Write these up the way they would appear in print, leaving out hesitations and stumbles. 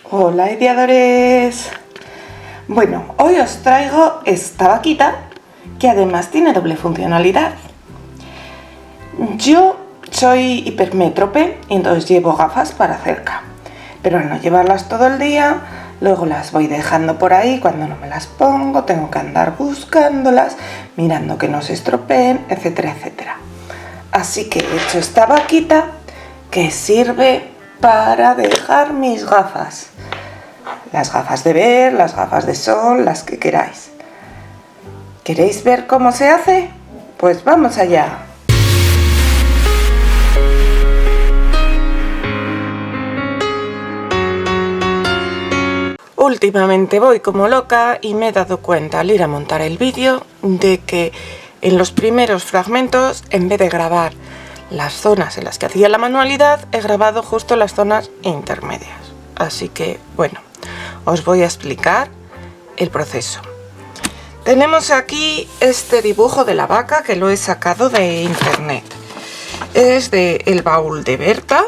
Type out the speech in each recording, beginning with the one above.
Hola ideadores. Bueno, hoy os traigo esta vaquita que además tiene doble funcionalidad. Yo soy hipermétrope y entonces llevo gafas para cerca, pero al no llevarlas todo el día, luego las voy dejando por ahí. Cuando no me las pongo tengo que andar buscándolas, mirando que no se estropeen, etcétera, etcétera. Así que he hecho esta vaquita que sirve para dejar mis gafas. Las gafas de ver, las gafas de sol, las que queráis. ¿Queréis ver cómo se hace? Pues vamos allá. Últimamente voy como loca y me he dado cuenta al ir a montar el vídeo de que en los primeros fragmentos, en vez de grabar las zonas en las que hacía la manualidad, he grabado justo las zonas intermedias. Así que, bueno, os voy a explicar el proceso. Tenemos aquí este dibujo de la vaca que lo he sacado de internet. Es de El Baúl de Berta,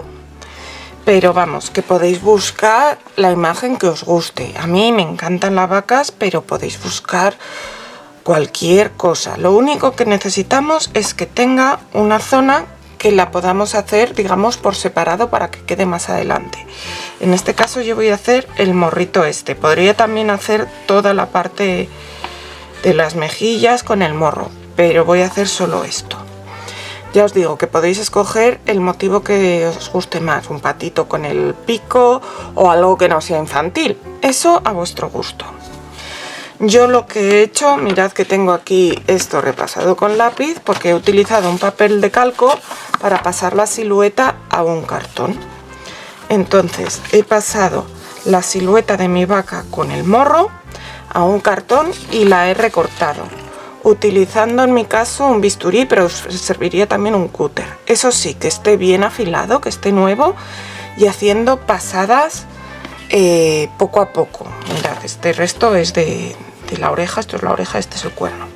pero vamos, que podéis buscar la imagen que os guste. A mí me encantan las vacas, pero podéis buscar cualquier cosa. Lo único que necesitamos es que tenga una zona que la podamos hacer, digamos, por separado para que quede más adelante. En este caso yo voy a hacer el morrito este. Podría también hacer toda la parte de las mejillas con el morro, pero voy a hacer solo esto. Ya os digo que podéis escoger el motivo que os guste más, un patito con el pico o algo que no sea infantil. Eso a vuestro gusto. Yo lo que he hecho, mirad que tengo aquí esto repasado con lápiz porque he utilizado un papel de calco para pasar la silueta a un cartón. Entonces he pasado la silueta de mi vaca con el morro a un cartón y la he recortado, utilizando en mi caso un bisturí, pero os serviría también un cúter. Eso sí, que esté bien afilado, que esté nuevo, y haciendo pasadas poco a poco. Mirad, este resto es de la oreja, esto es la oreja, este es el cuerno.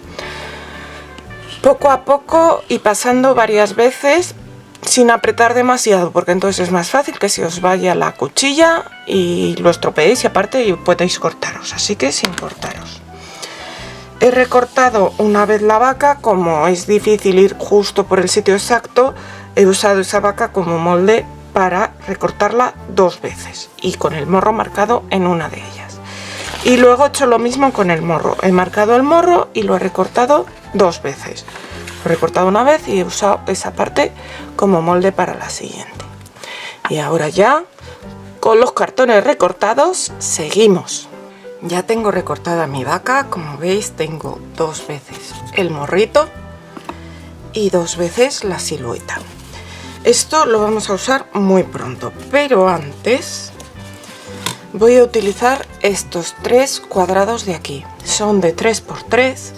Poco a poco y pasando varias veces sin apretar demasiado, porque entonces es más fácil que se os vaya la cuchilla y lo estropeéis y aparte podéis cortaros, así que sin cortaros. He recortado una vez la vaca, como es difícil ir justo por el sitio exacto, he usado esa vaca como molde para recortarla dos veces y con el morro marcado en una de ellas. Y luego he hecho lo mismo con el morro, he marcado el morro y lo he recortado dos veces. Lo he recortado una vez y he usado esa parte como molde para la siguiente. Y ahora ya, con los cartones recortados, seguimos. Ya tengo recortada mi vaca, como veis tengo dos veces el morrito y dos veces la silueta. Esto lo vamos a usar muy pronto, pero antes voy a utilizar estos tres cuadrados de aquí. Son de 3 por 3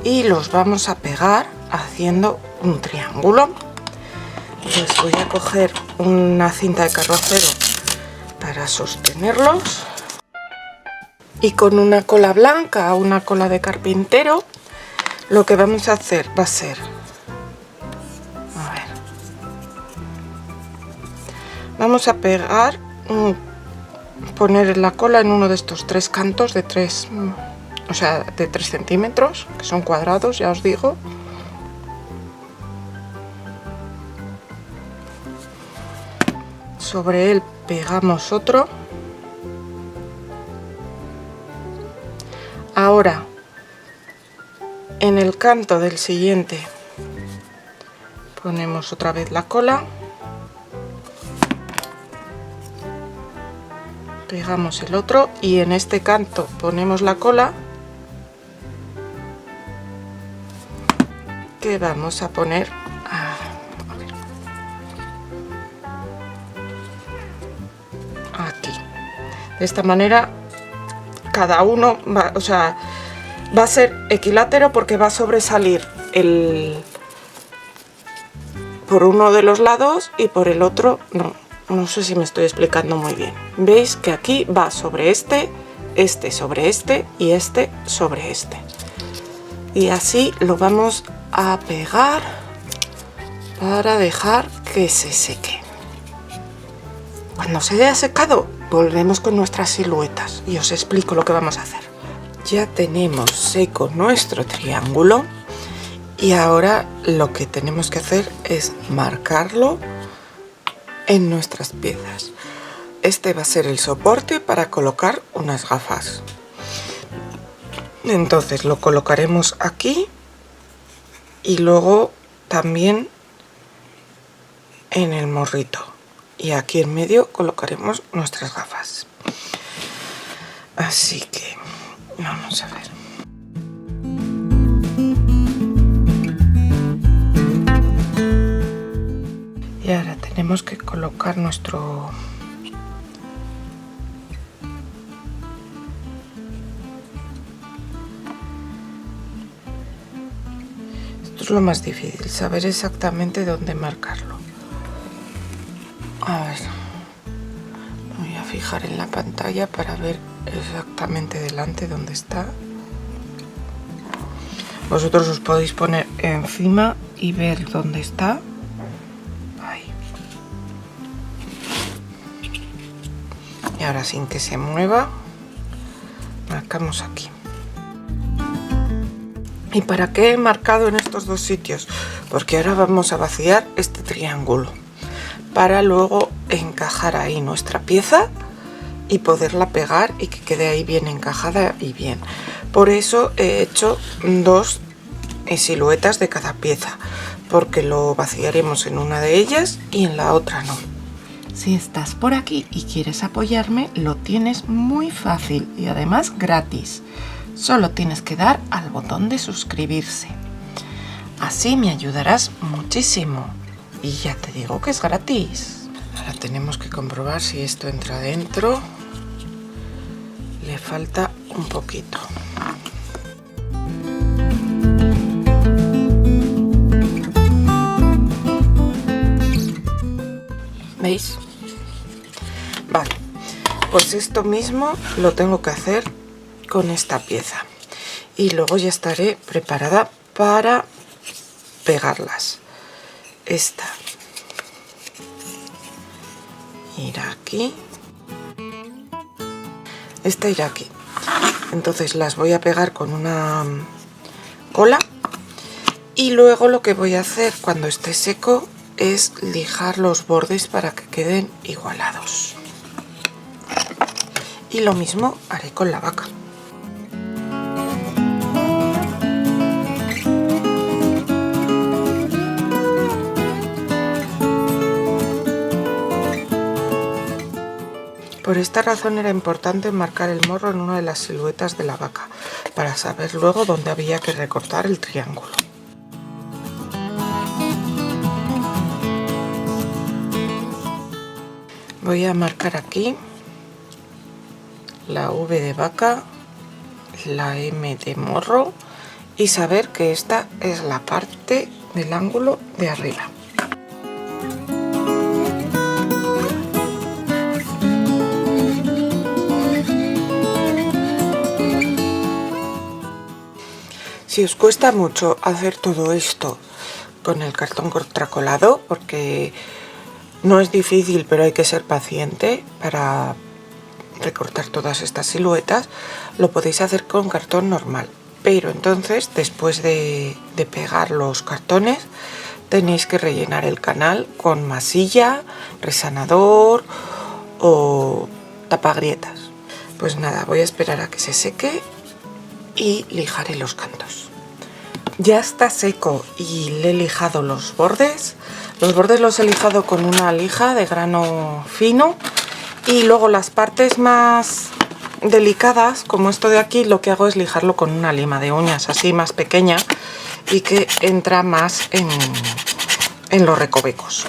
y los vamos a pegar haciendo un triángulo. Pues voy a coger una cinta de carrocero para sostenerlos. Y con una cola blanca o una cola de carpintero, lo que vamos a hacer va a ser, vamos a pegar, poner la cola en uno de estos tres cantos de 3 centímetros, que son cuadrados, ya os digo. Sobre él pegamos otro. Ahora, en el canto del siguiente ponemos otra vez la cola, pegamos el otro y en este canto ponemos la cola que vamos a poner aquí. De esta manera cada uno va, va a ser equilátero porque va a sobresalir por uno de los lados y por el otro no sé si me estoy explicando muy bien. Veis que aquí va sobre este sobre este y este sobre este. Y así lo vamos a pegar para dejar que se seque. Cuando se haya secado, volvemos con nuestras siluetas y os explico lo que vamos a hacer. Ya tenemos seco nuestro triángulo y ahora lo que tenemos que hacer es marcarlo en nuestras piezas. Este va a ser el soporte para colocar unas gafas. Entonces lo colocaremos aquí y luego también en el morrito, y aquí en medio colocaremos nuestras gafas. Así que vamos a ver. Y ahora tenemos que colocar nuestro es lo más difícil, saber exactamente dónde marcarlo. A ver, me voy a fijar en la pantalla para ver exactamente delante dónde está. Vosotros os podéis poner encima y ver dónde está. Ahí. Y ahora, sin que se mueva, marcamos aquí. ¿Y para qué he marcado en estos dos sitios? Porque ahora vamos a vaciar este triángulo para luego encajar ahí nuestra pieza y poderla pegar y que quede ahí bien encajada y bien. Por eso he hecho dos siluetas de cada pieza, porque lo vaciaremos en una de ellas y en la otra no. Si estás por aquí y quieres apoyarme, lo tienes muy fácil y además gratis. Solo tienes que dar al botón de suscribirse. Así me ayudarás muchísimo. Y ya te digo que es gratis. Ahora tenemos que comprobar si esto entra dentro. Le falta un poquito. ¿Veis? Vale, pues esto mismo lo tengo que hacer con esta pieza y luego ya estaré preparada para pegarlas. Esta irá aquí, esta irá aquí. Entonces las voy a pegar con una cola y luego lo que voy a hacer cuando esté seco es lijar los bordes para que queden igualados. Y lo mismo haré con la vaca. Por esta razón era importante marcar el morro en una de las siluetas de la vaca, para saber luego dónde había que recortar el triángulo. Voy a marcar aquí la V de vaca, la M de morro y saber que esta es la parte del ángulo de arriba. Si os cuesta mucho hacer todo esto con el cartón contracolado, porque no es difícil, pero hay que ser paciente para recortar todas estas siluetas, lo podéis hacer con cartón normal. Pero entonces, después de pegar los cartones, tenéis que rellenar el canal con masilla, resanador o tapagrietas. Pues nada, voy a esperar a que se seque y lijaré los cantos. Ya está seco y le he lijado los bordes. Los bordes los he lijado con una lija de grano fino y luego las partes más delicadas, como esto de aquí, lo que hago es lijarlo con una lima de uñas así más pequeña y que entra más en los recovecos.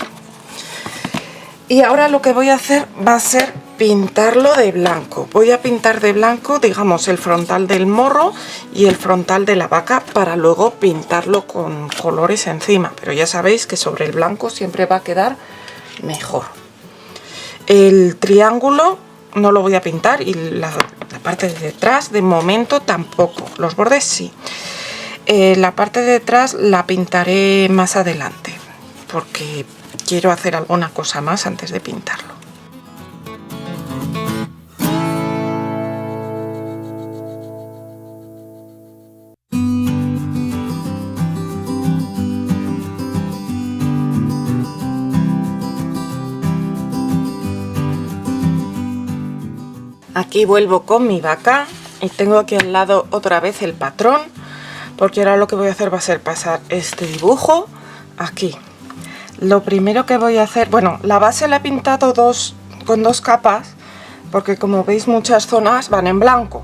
Y ahora lo que voy a hacer va a ser pintarlo de blanco. Voy a pintar de blanco, digamos, el frontal del morro y el frontal de la vaca para luego pintarlo con colores encima. Pero ya sabéis que sobre el blanco siempre va a quedar mejor. El triángulo no lo voy a pintar y la parte de detrás de momento tampoco. Los bordes sí. La parte de detrás la pintaré más adelante porque quiero hacer alguna cosa más antes de pintarlo. Aquí vuelvo con mi vaca y tengo aquí al lado otra vez el patrón, porque ahora lo que voy a hacer va a ser pasar este dibujo aquí. Lo primero que voy a hacer, bueno, la base la he pintado con dos capas, porque como veis muchas zonas van en blanco.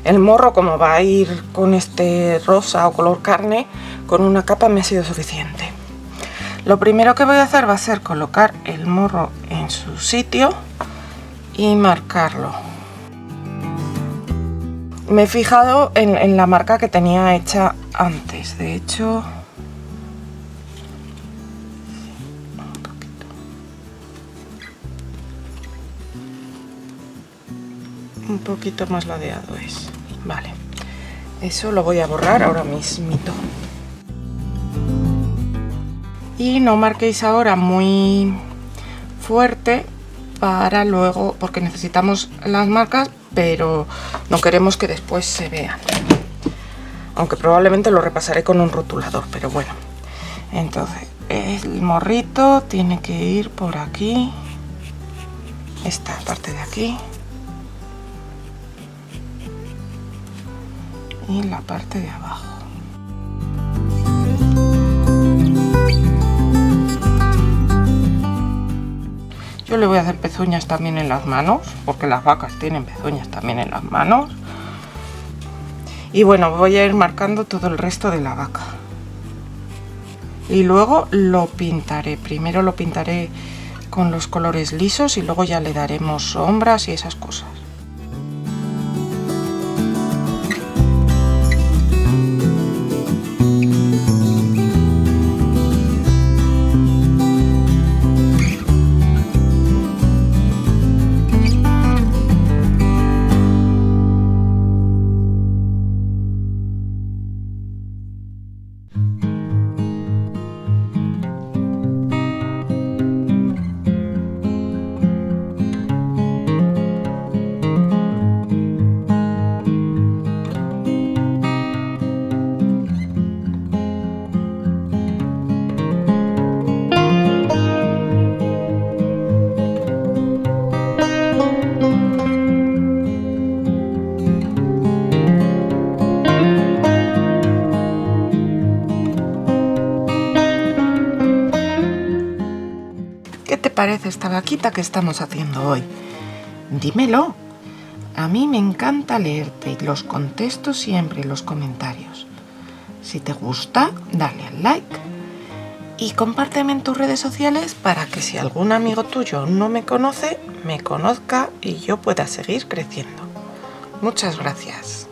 El morro, como va a ir con este rosa o color carne, con una capa me ha sido suficiente. Lo primero que voy a hacer va a ser colocar el morro en su sitio y marcarlo. Me he fijado en la marca que tenía hecha antes, de hecho un poquito más ladeado es. Vale, eso lo voy a borrar ahora mismito. Y no marquéis ahora muy fuerte para luego, porque necesitamos las marcas, pero no queremos que después se vean. Aunque probablemente lo repasaré con un rotulador, pero bueno. Entonces, el morrito tiene que ir por aquí. Esta parte de aquí. Y la parte de abajo. Yo le voy a hacer pezuñas también en las manos, porque las vacas tienen pezuñas también en las manos. Y bueno, voy a ir marcando todo el resto de la vaca. Y luego lo pintaré. Primero lo pintaré con los colores lisos y luego ya le daremos sombras y esas cosas. ¿Qué te parece esta vaquita que estamos haciendo hoy? Dímelo. A mí me encanta leerte y los contesto siempre en los comentarios. Si te gusta, dale al like y compárteme en tus redes sociales para que si algún amigo tuyo no me conoce, me conozca y yo pueda seguir creciendo. Muchas gracias.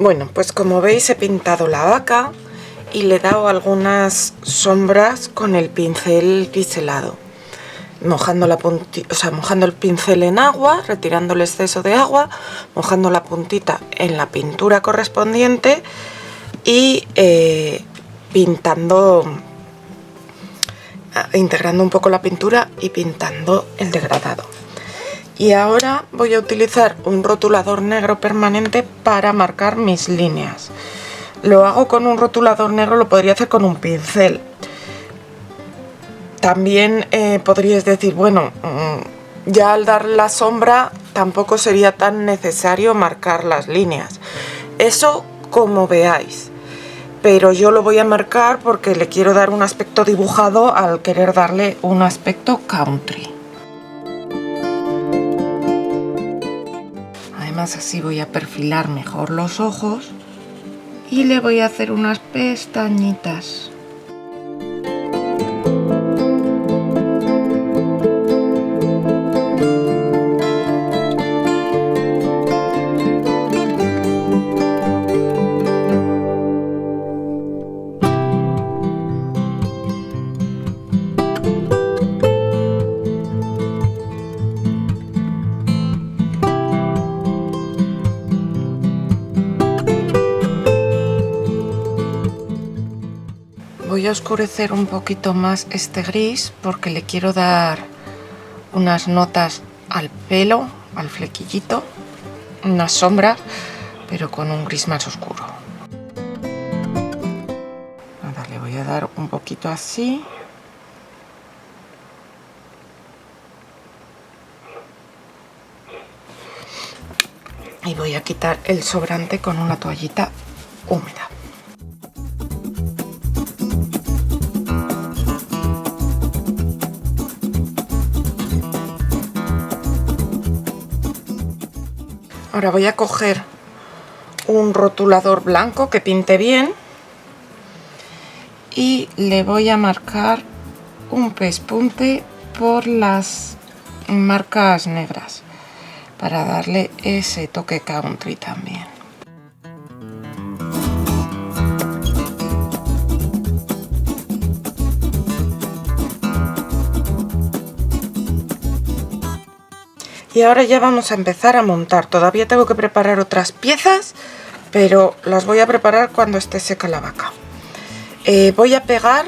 Bueno, pues como veis he pintado la vaca y le he dado algunas sombras con el pincel biselado, mojando mojando el pincel en agua, retirando el exceso de agua, mojando la puntita en la pintura correspondiente y pintando, integrando un poco la pintura y pintando el degradado. Y ahora voy a utilizar un rotulador negro permanente para marcar mis líneas. Lo hago con un rotulador negro, lo podría hacer con un pincel. También podríais decir, bueno, ya al dar la sombra tampoco sería tan necesario marcar las líneas. Eso como veáis. Pero yo lo voy a marcar porque le quiero dar un aspecto dibujado al querer darle un aspecto country. Además así voy a perfilar mejor los ojos y le voy a hacer unas pestañitas. Voy a oscurecer un poquito más este gris porque le quiero dar unas notas al pelo, al flequillito, unas sombras, pero con un gris más oscuro. Ahora le voy a dar un poquito así. Y voy a quitar el sobrante con una toallita húmeda. Ahora voy a coger un rotulador blanco que pinte bien y le voy a marcar un pespunte por las marcas negras para darle ese toque country también. Y ahora ya vamos a empezar a montar. Todavía tengo que preparar otras piezas, pero las voy a preparar cuando esté seca la vaca. Voy a pegar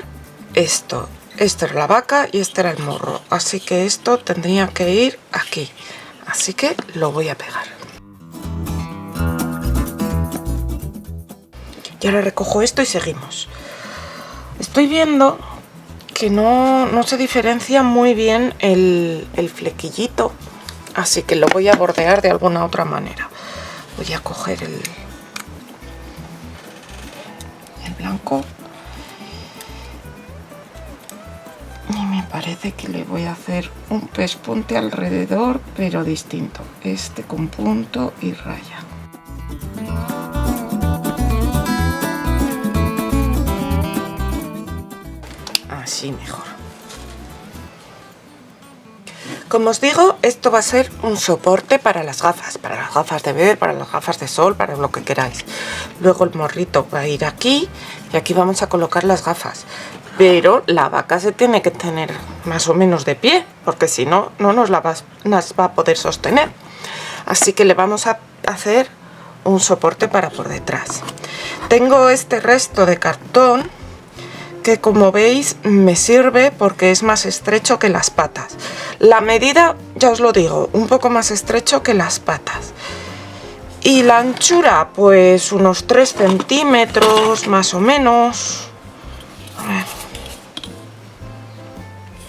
esto. Esta era la vaca y este era el morro. Así que esto tendría que ir aquí. Así que lo voy a pegar. Y ahora recojo esto y seguimos. Estoy viendo que no se diferencia muy bien el flequillito. Así que lo voy a bordear de alguna otra manera. Voy a coger el blanco. Y me parece que le voy a hacer un pespunte alrededor, pero distinto. Este con punto y raya. Así mejor. Como os digo, esto va a ser un soporte para las gafas de ver, para las gafas de sol, para lo que queráis. Luego el morrito va a ir aquí y aquí vamos a colocar las gafas. Pero la vaca se tiene que tener más o menos de pie, porque si no, no nos las va a poder sostener. Así que le vamos a hacer un soporte para por detrás. Tengo este resto de cartón que, como veis, me sirve porque es más estrecho que las patas. La medida, ya os lo digo, un poco más estrecho que las patas. Y la anchura, pues unos 3 centímetros más o menos. A ver.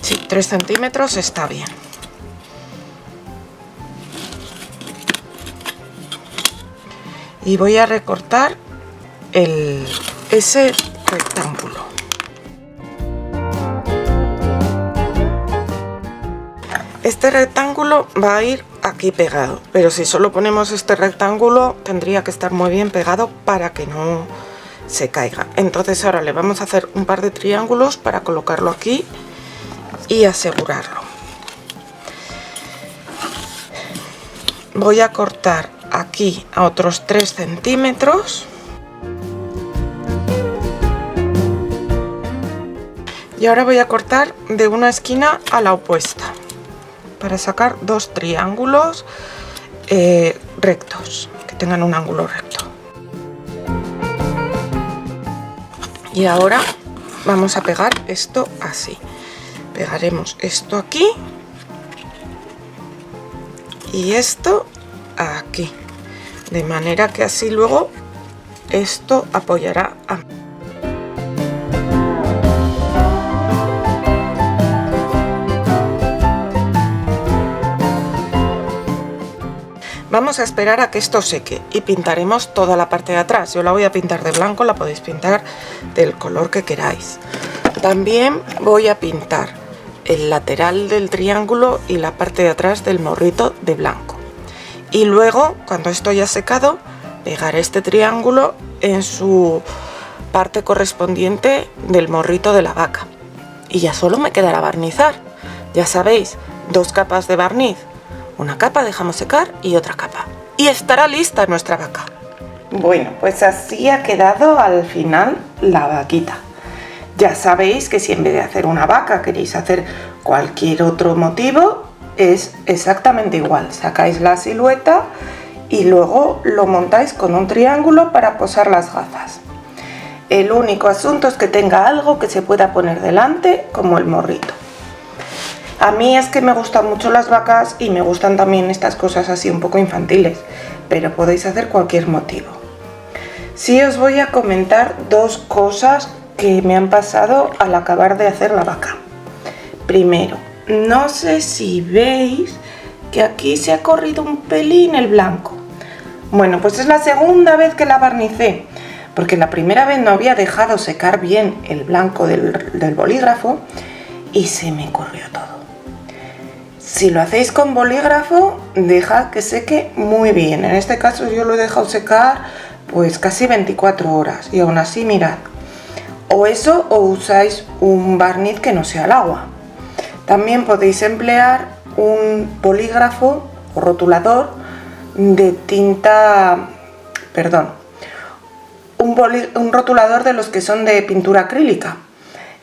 Sí, 3 centímetros está bien. Y voy a recortar ese rectángulo. Este rectángulo va a ir aquí pegado, pero si solo ponemos este rectángulo tendría que estar muy bien pegado para que no se caiga. Entonces ahora le vamos a hacer un par de triángulos para colocarlo aquí y asegurarlo. Voy a cortar aquí a otros 3 centímetros. Y ahora voy a cortar de una esquina a la opuesta para sacar 2 triángulos rectos, que tengan un ángulo recto. Y ahora vamos a pegar esto así. Pegaremos esto aquí y esto aquí, de manera que así luego esto apoyará a... Vamos a esperar a que esto seque y pintaremos toda la parte de atrás. Yo la voy a pintar de blanco, la podéis pintar del color que queráis. También voy a pintar el lateral del triángulo y la parte de atrás del morrito de blanco. Y luego, cuando esto haya secado, pegaré este triángulo en su parte correspondiente del morrito de la vaca. Y ya solo me quedará barnizar. Ya sabéis, 2 capas de barniz. Una capa dejamos secar y otra capa. Y estará lista nuestra vaca. Bueno, pues así ha quedado al final la vaquita. Ya sabéis que si en vez de hacer una vaca queréis hacer cualquier otro motivo, es exactamente igual. Sacáis la silueta y luego lo montáis con un triángulo para posar las gafas. El único asunto es que tenga algo que se pueda poner delante, como el morrito. A mí es que me gustan mucho las vacas y me gustan también estas cosas así un poco infantiles, pero podéis hacer cualquier motivo. Sí os voy a comentar 2 cosas que me han pasado al acabar de hacer la vaca. Primero, no sé si veis que aquí se ha corrido un pelín el blanco. Bueno, pues es la segunda vez que la barnicé, porque la primera vez no había dejado secar bien el blanco del bolígrafo y se me corrió todo. Si lo hacéis con bolígrafo, dejad que seque muy bien. En este caso yo lo he dejado secar pues casi 24 horas y aún así mirad. O eso o usáis un barniz que no sea el agua. También podéis emplear un bolígrafo o rotulador de tinta, un rotulador de los que son de pintura acrílica.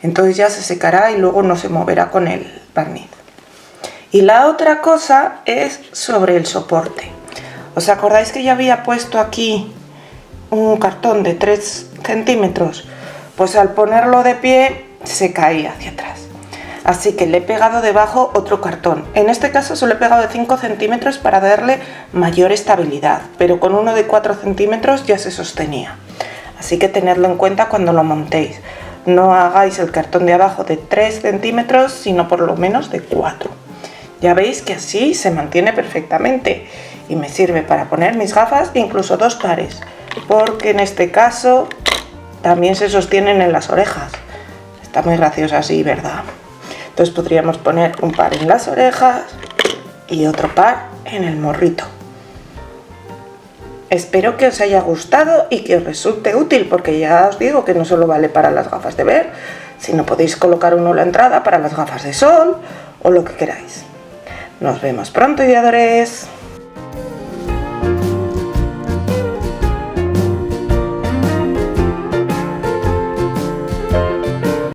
Entonces ya se secará y luego no se moverá con el barniz. Y la otra cosa es sobre el soporte. ¿Os acordáis que ya había puesto aquí un cartón de 3 centímetros? Pues al ponerlo de pie se caía hacia atrás. Así que le he pegado debajo otro cartón. En este caso solo he pegado de 5 centímetros para darle mayor estabilidad, pero con uno de 4 centímetros ya se sostenía. Así que tenedlo en cuenta cuando lo montéis. No hagáis el cartón de abajo de 3 centímetros, sino por lo menos de 4. Ya veis que así se mantiene perfectamente y me sirve para poner mis gafas, incluso 2 pares, porque en este caso también se sostienen en las orejas. Está muy gracioso así, ¿verdad? Entonces podríamos poner un par en las orejas y otro par en el morrito. Espero que os haya gustado y que os resulte útil, porque ya os digo que no solo vale para las gafas de ver, sino podéis colocar uno en la entrada para las gafas de sol o lo que queráis. Nos vemos pronto, ideadores.